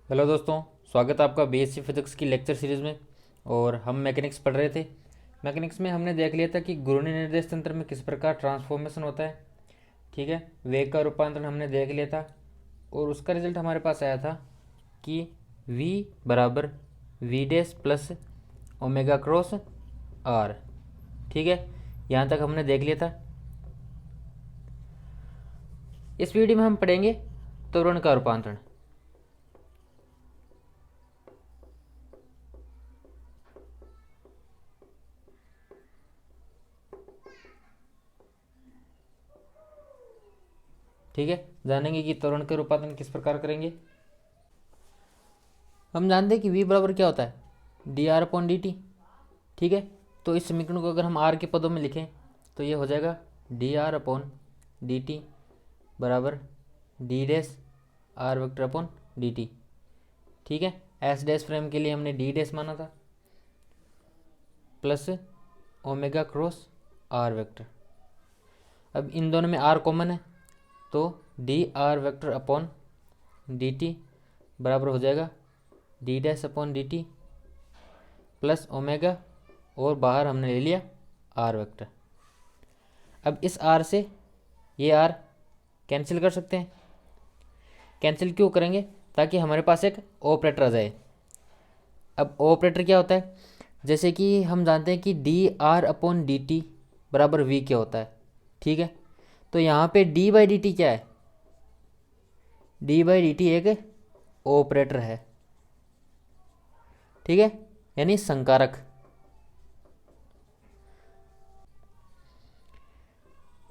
Hello दोस्तों, स्वागत है आपका बीएससी फिजिक्स की लेक्चर सीरीज़ में। और हम मैकेनिक्स पढ़ रहे थे। मैकेनिक्स में हमने देख लिया था कि घूर्णी निर्देश तंत्र में किस प्रकार ट्रांसफॉर्मेशन होता है। ठीक है, वेग का रूपांतरण हमने देख लिया था और उसका रिजल्ट हमारे पास आया था कि v बराबर v dash plus omega cross r. ठीक है, यहाँ तक हमने देख लिया था। इस वीडियो में हम पढ़ेंगे त्वरण का रूपांतरण। ठीक है, जानेंगे कि त्वरण का रूपांतरण किस प्रकार करेंगे। हम जानते हैं कि v बराबर क्या होता है, D r upon d t. ठीक है, तो इस समीकरण को अगर हम r के पदों में लिखें तो ये हो जाएगा d r upon d t बराबर d dash r vector upon d t. ठीक है, एस डैश फ्रेम के लिए हमने डी डैश माना था plus omega cross r vector. अब इन दोनों में r कॉमन है तो d r vector upon d t बराबर हो जाएगा d dash upon d t plus omega, और बाहर हमने ले लिया आर वेक्टर। अब इस आर से ये आर कैंसिल कर सकते हैं। कैंसिल क्यों करेंगे? ताकि हमारे पास एक ऑपरेटर आ जाए। अब ऑपरेटर क्या होता है? जैसे कि हम जानते हैं कि D r upon d t बराबर वी क्या होता है। ठीक है, तो यहाँ पे डी बाई डी टी क्या है? डी बाई डी टी एक ऑपरेटर है। ठीक है, यानी संकारक।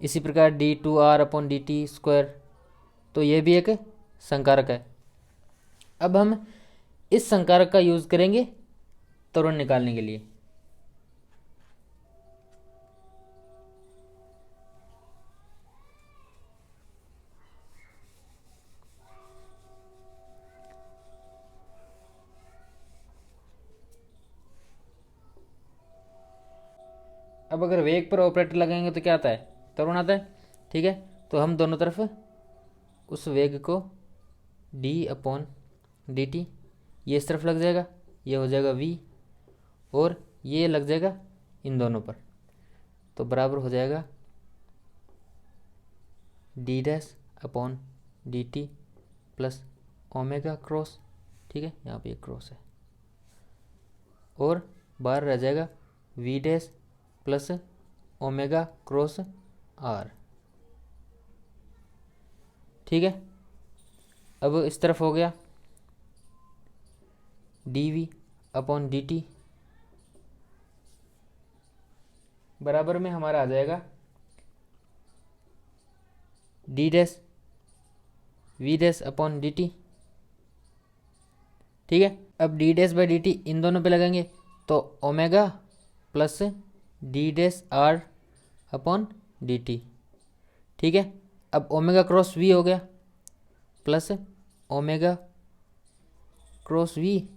इसी प्रकार d two r upon d t square, तो ये भी एक संकारक है। अब हम इस संकारक का यूज करेंगे त्वरण निकालने के लिए। अब अगर वेग पर ऑपरेटर लगाएंगे तो क्या आता है? त्वरण आता है। ठीक है, तो हम दोनों तरफ उस वेग को डी अपॉन डी टी, ये इस तरफ लग जाएगा, ये हो जाएगा v, और ये लग जाएगा इन दोनों पर, तो बराबर हो जाएगा d dash upon d t plus omega cross. ठीक है, यहाँ पे एक क्रॉस है, और बाहर रह जाएगा v dash plus omega cross r. ठीक है, अब इस तरफ हो गया d v upon d t बराबर में हमारा आ जाएगा d dash v dash upon d t. ठीक है, अब d dash by d t इन दोनों पे लगाएंगे तो omega plus d dash r upon d t. ठीक है, अब ओमेगा क्रॉस वी हो गया प्लस ओमेगा क्रॉस वी,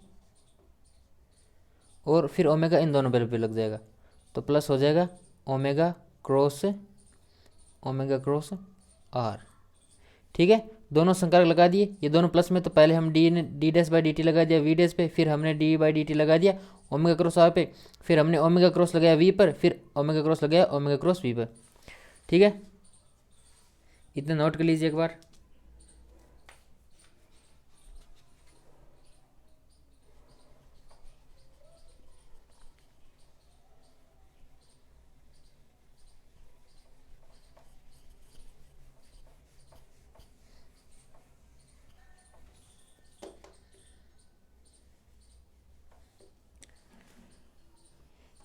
और फिर ओमेगा इन दोनों पे लग जाएगा, तो प्लस हो जाएगा ओमेगा क्रॉस आर। ठीक है, दोनों संकारक लगा दिए, ये दोनों प्लस में, तो पहले हम D dash by d T लगा दिया वी डैश पे, फिर हमने डी बाई डी टी लगा दिया ओमेगा क्रॉस आर पे, फिर हमने ओमेगा क्रॉस लगाया वी पर, फिर ओमेगा क्रॉस लगाया ओमेगा क्रॉस वी पर। ठीक है, इतना नोट कर लीजिए एक बार।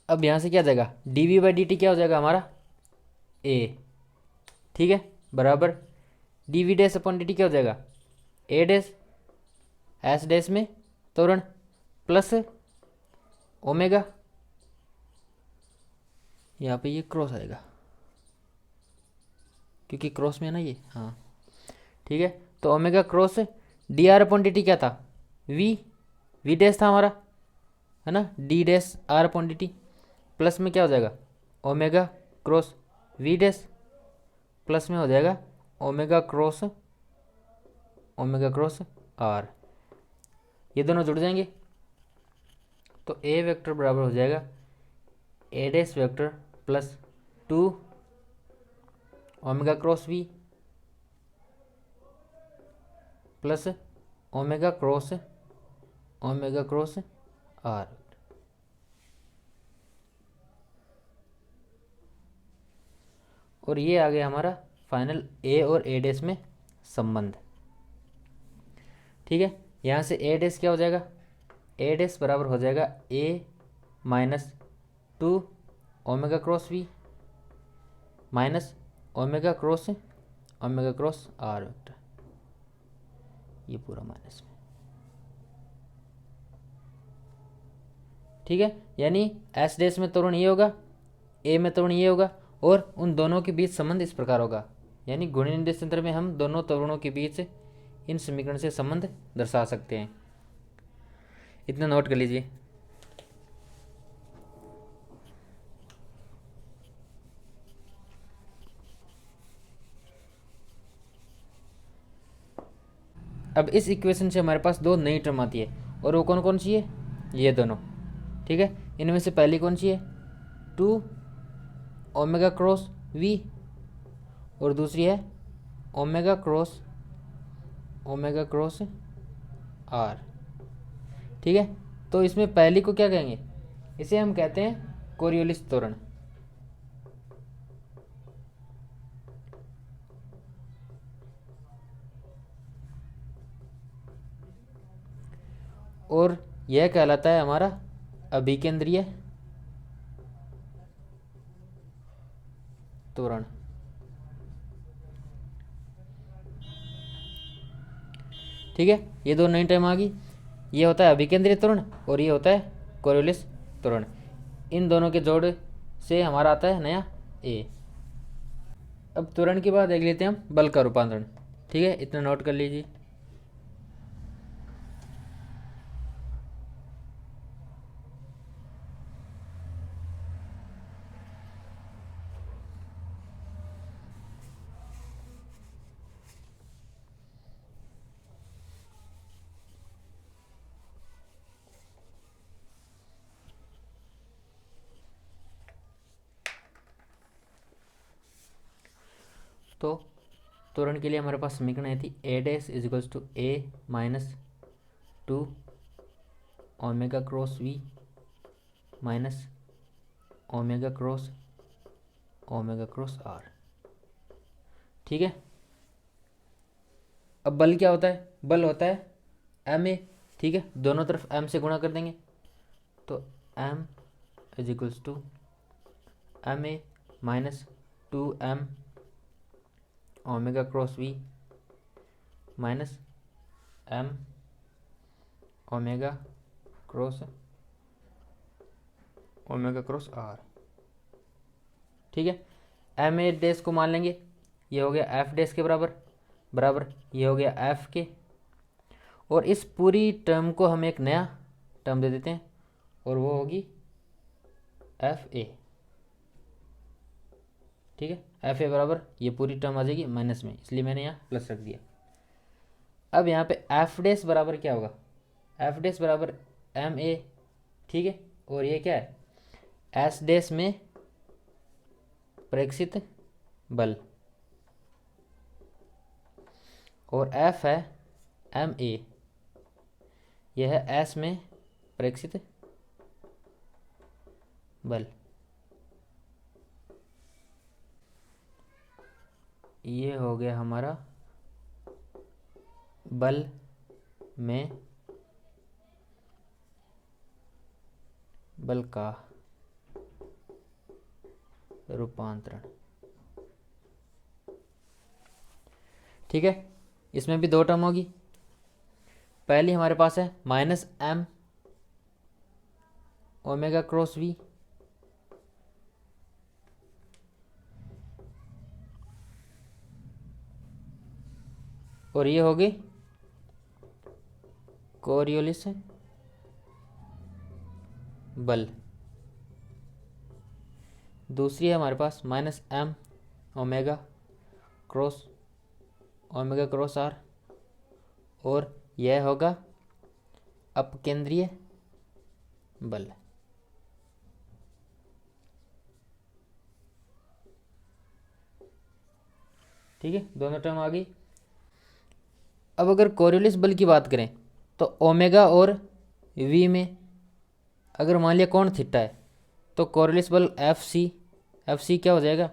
अब यहाँ से क्या जाएगा? D v by d t क्या हो जाएगा हमारा? ए। ठीक है, बराबर d v dash upon d t क्या हो जाएगा? ए डैश एस डैश में त्वरण प्लस ओमेगा, यहाँ पे ये क्रॉस आएगा क्योंकि क्रॉस में है ना ये। हाँ, ठीक है, तो omega cross d r upon d t क्या था? वी डैश था हमारा, है ना, d dash r upon d t plus में क्या हो जाएगा? Omega cross v dash plus में हो जाएगा ओमेगा क्रॉस आर। ये दोनों जुड़ जाएंगे तो ए वेक्टर बराबर हो जाएगा a dash vector plus 2 omega cross v plus omega cross r. और ये आ गया हमारा फाइनल ए और ए डैश में संबंध। ठीक है, यहाँ से ए डैश क्या हो जाएगा, ए डैश बराबर हो जाएगा a minus 2 omega cross v minus omega cross r vector, ये पूरा माइनस में। ठीक है, यानी एस डैश में त्वरण ये होगा, ए में त्वरण ये होगा, और उन दोनों के बीच संबंध इस प्रकार होगा। यानी गुणन निर्देश तंत्र में हम दोनों त्वरणों के बीच इन समीकरण से संबंध दर्शा सकते हैं। इतना नोट कर लीजिए। अब इस इक्वेशन से हमारे पास दो नई टर्म आती है, और वो कौन कौन सी है, ये दोनों। ठीक है, इनमें से पहली कौन सी है, 2 ओमेगा क्रॉस वी, और दूसरी है ओमेगा क्रॉस आर। ठीक है, तो इसमें पहली को क्या कहेंगे, इसे हम कहते हैं कोरियोलिस त्वरण। और यह कहलाता है हमारा अभिकेंद्रीय त्वरण। ठीक है, ये दो नई टर्म आ गई, ये होता है अभिकेंद्रीय त्वरण और ये होता है कोरियोलिस त्वरण। इन दोनों के जोड़ से हमारा आता है नया ए। अब त्वरण के बाद देख लेते हैं हम बल का रूपांतरण। ठीक है, इतना नोट कर लीजिए। तो त्वरण के लिए हमारे पास समीकरण आई थी a dash is equals to a minus 2 omega cross v minus omega cross r. ठीक है, अब बल क्या होता है, बल होता है एम ए। ठीक है, दोनों तरफ एम से गुणा कर देंगे, तो m is equals to m a minus 2m omega cross v minus m omega cross r. ठीक है, एम ए डैश को मान लेंगे, ये हो गया एफ डैश के बराबर ये हो गया एफ के, और इस पूरी टर्म को हम एक नया टर्म दे देते हैं और वो होगी एफ ए। ठीक है, एफ ए बराबर ये पूरी टर्म आ जाएगी माइनस में, इसलिए मैंने यहाँ प्लस रख दिया। अब यहाँ पे एफ डैश बराबर क्या होगा, एफ डैश बराबर एम ए। ठीक है, और ये क्या है, एस डैश में प्रेक्षित बल, और एफ है एम ए, यह है एस में प्रेक्षित बल। ये हो गया हमारा बल में बल का रूपांतरण। ठीक है, इसमें भी दो टर्म होगी। पहली हमारे पास है minus m omega cross v और ये होगी कोरियोलिस बल। दूसरी है हमारे पास minus m omega cross r, और यह होगा अपकेंद्रीय बल। ठीक है, दोनों टर्म आ गई। अब अगर कोरियोलिस बल की बात करें तो ओमेगा और वी में अगर मान लिया कोण थीटा है तो कोरियोलिस बल एफ सी क्या हो जाएगा,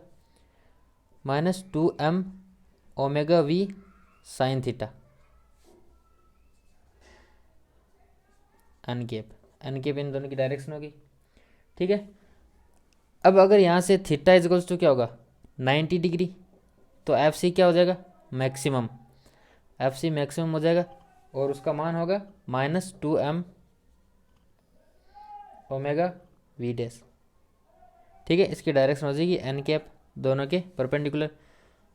-2m omega v sine theta, n cap इन दोनों की डायरेक्शन होगी। ठीक है, अब अगर यहाँ से थीटा इजकल्स टू क्या होगा 90 डिग्री, तो एफ सी क्या हो जाएगा मैक्सिमम, एफ सी मैक्सिमम हो जाएगा और उसका मान होगा -2m ओमेगा वी डैश। ठीक है, इसकी डायरेक्शन हो जाएगी एन कैप, दोनों के परपेंडिकुलर।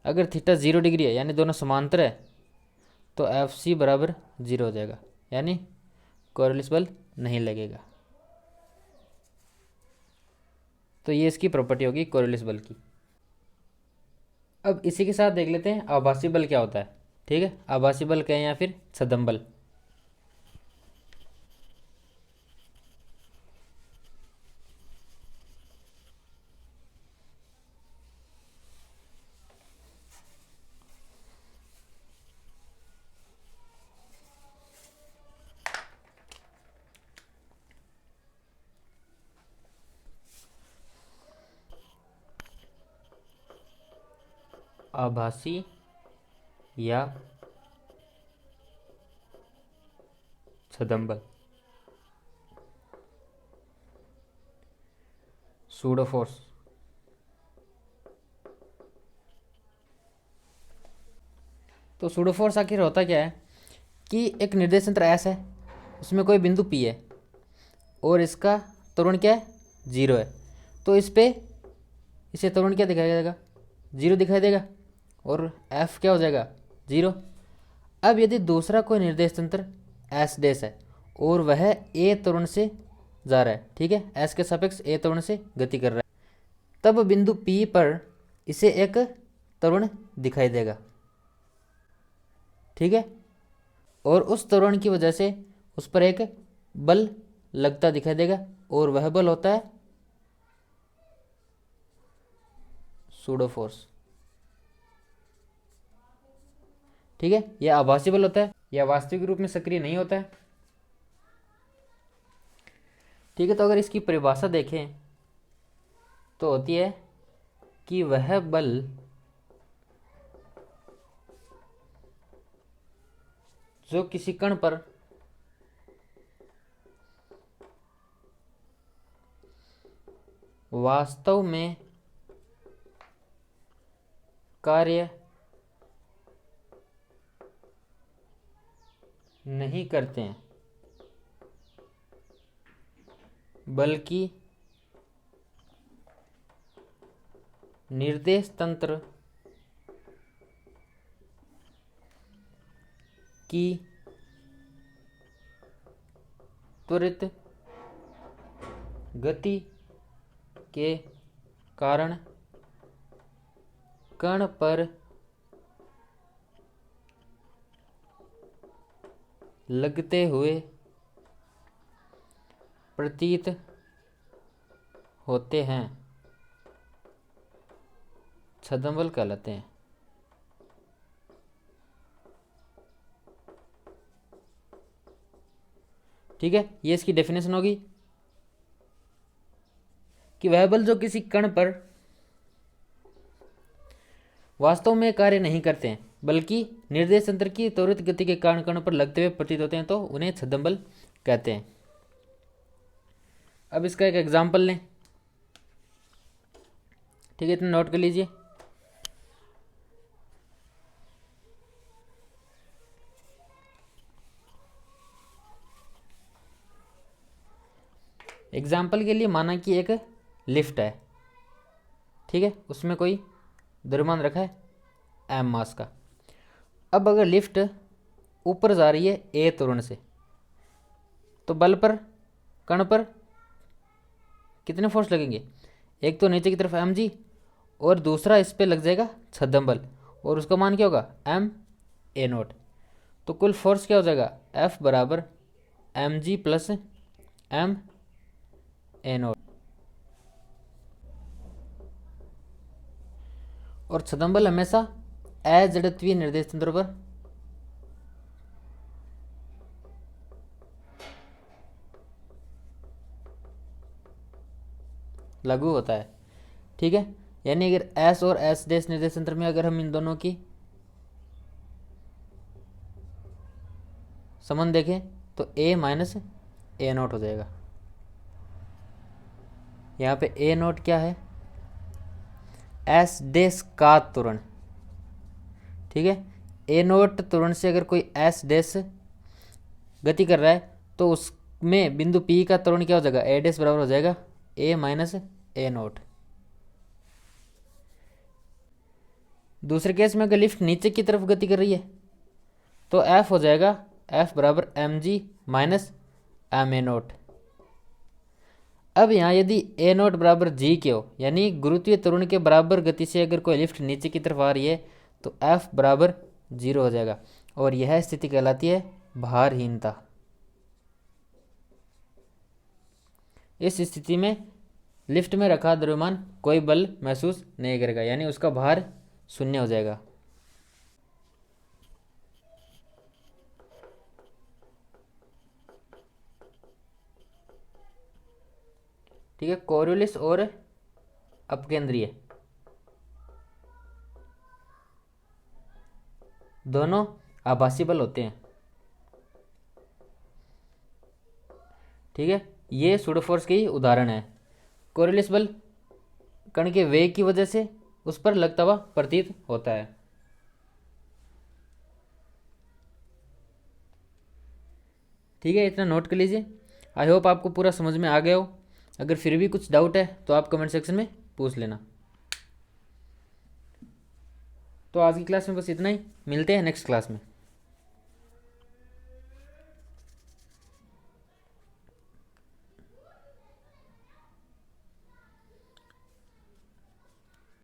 अगर थीटा 0 डिग्री है यानी दोनों समांतर है तो एफ सी बराबर 0 हो जाएगा, यानी कोरियोलिस बल नहीं लगेगा। तो ये इसकी प्रॉपर्टी होगी कोरियोलिस बल की। अब इसी के साथ देख लेते हैं आभासी बल क्या होता है। ठीक है, आभासी बल कहें या फिर छद्म बल। आभासी या छद्म बल, सूडो फोर्स। तो सूडो फोर्स आखिर होता क्या है कि एक निर्देश तंत्र एस है, उसमें कोई बिंदु पी है और इसका त्वरण क्या है 0 है, तो इसे त्वरण क्या दिखाई देगा 0 दिखाई देगा और एफ क्या हो जाएगा 0। अब यदि दूसरा कोई निर्देश तंत्र एस डैश है और वह ए त्वरण से जा रहा है, ठीक है, एस के सापेक्ष ए त्वरण से गति कर रहा है, तब बिंदु पी पर इसे एक त्वरण दिखाई देगा। ठीक है, और उस त्वरण की वजह से उस पर एक बल लगता दिखाई देगा और वह बल होता है सूडो फोर्स। ठीक है, यह आभासी बल होता है, यह वास्तविक रूप में सक्रिय नहीं होता है। ठीक है, तो अगर इसकी परिभाषा देखें तो होती है कि वह बल जो किसी कण पर वास्तव में कार्य नहीं करते हैं बल्कि निर्देश तंत्र की त्वरित गति के कारण कण पर लगते हुए प्रतीत होते हैं, छद्म बल कहलाते हैं। ठीक है, ये इसकी डेफिनेशन होगी कि वह बल जो किसी कण पर वास्तव में कार्य नहीं करते हैं बल्कि निर्देश तंत्र की त्वरित गति के कारण कण पर लगते हुए प्रतीत होते हैं, तो उन्हें छद्म बल कहते हैं। अब इसका एक एग्जाम्पल लें। ठीक है, इतना नोट कर लीजिए। एग्जाम्पल के लिए माना कि एक लिफ्ट है, ठीक है, उसमें कोई द्रव्यमान रखा है एम मास का। अब अगर लिफ्ट ऊपर जा रही है ए त्वरण से, तो बल पर कण पर कितने फोर्स लगेंगे, एक तो नीचे की तरफ एम जी और दूसरा इस पे लग जाएगा छद्म बल, और उसका मान क्या होगा एम ए नोट। तो कुल फोर्स क्या हो जाएगा एफ बराबर m g plus m a nought. और छद्म बल हमेशा अजड़त्वीय निर्देश तंत्र पर लागू होता है। ठीक है, यानी अगर एस और एस डैश निर्देश तंत्र में अगर हम इन दोनों की संबंध देखें तो ए माइनस ए नोट हो जाएगा। यहाँ पे ए नोट क्या है, एस डैश का त्वरण। ठीक है, ए नोट त्वरण से अगर कोई एस डैश गति कर रहा है तो उसमें बिंदु पी का त्वरण क्या हो जाएगा, ए डैश बराबर हो जाएगा ए माइनस ए नोट। दूसरे केस में अगर लिफ्ट नीचे की तरफ गति कर रही है तो एफ हो जाएगा एफ बराबर m g minus m a nought. अब यहाँ यदि ए नोट बराबर जी के हो, यानी गुरुत्वीय त्वरण के बराबर गति से अगर कोई लिफ्ट नीचे की तरफ आ रही है तो एफ बराबर 0 हो जाएगा, और यह स्थिति कहलाती है भारहीनता। इस स्थिति में लिफ्ट में रखा द्रव्यमान कोई बल महसूस नहीं करेगा, यानी उसका भार 0 हो जाएगा। ठीक है, कोरियोलिस और अपकेंद्रीय दोनों आभासी बल होते हैं। ठीक है, ये सूडो फोर्स के ही उदाहरण है। कोरियोलिस बल कण के वेग की वजह से उस पर लगता हुआ प्रतीत होता है। ठीक है, इतना नोट कर लीजिए। आई होप आपको पूरा समझ में आ गया हो। अगर फिर भी कुछ डाउट है तो आप कमेंट सेक्शन में पूछ लेना। तो आज की क्लास में बस इतना ही, मिलते हैं नेक्स्ट क्लास में।